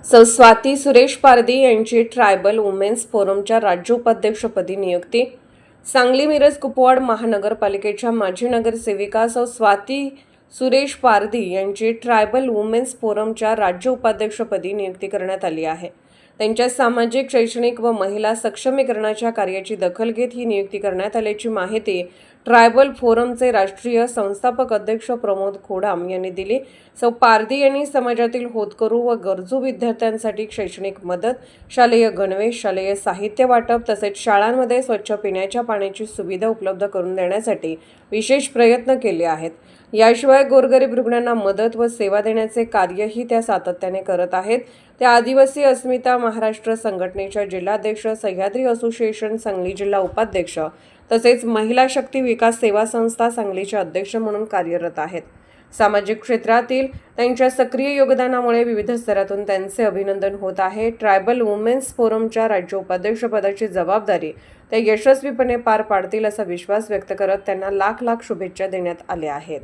स्वाती सुरेश पारधी यांची tribal women's फोरमच्या राज्य उपाध्यक्षपदी नियुक्ती. सांगली मिरज कुपवाड महानगरपालिकेच्या माजी नगरसेविका स्वाती सुरेश पारधी यांची ट्रायबल वुमेन्स फोरमच्या राज्य उपाध्यक्षपदी नियुक्ती करण्यात आली आहे. त्यांच्या सामाजिक, शैक्षणिक व महिला सक्षमीकरणाच्या कार्याची दखल घेत ही नियुक्ती करण्यात आल्याची माहिती ट्रायबल फोरमचे राष्ट्रीय संस्थापक अध्यक्ष प्रमोद खोडाम यांनी दिली. पारधी यांनी समाजातील होतकरू व गरजू विद्यार्थ्यांसाठी शैक्षणिक मदत, शालेय गणवेश, शालेय साहित्य वाटप तसेच शाळांमध्ये स्वच्छ पिण्याच्या पाण्याची सुविधा उपलब्ध करून देण्यासाठी विशेष प्रयत्न केले आहेत. याशिवाय गोरगरीब रुग्णांना मदत व सेवा देण्याचे कार्यही त्या सातत्याने करत आहेत. त्या आदिवासी अस्मिता महाराष्ट्र संघटनेच्या जिल्हाध्यक्ष, सह्याद्री असोसिएशन सांगली जिल्हा उपाध्यक्ष तसेच महिला शक्ती विकास सेवा संस्था सांगलीचे अध्यक्ष म्हणून कार्यरत आहेत. सामाजिक क्षेत्रातील त्यांच्या सक्रिय योगदानामुळे विविध स्तरातून त्यांचे अभिनंदन होत आहे. ट्रायबल वुमेन्स फोरमच्या राज्य उपाध्यक्षपदाची जबाबदारी त्या यशस्वीपणे पार पाडतील असा विश्वास व्यक्त करत त्यांना लाख लाख शुभेच्छा देण्यात आल्या आहेत.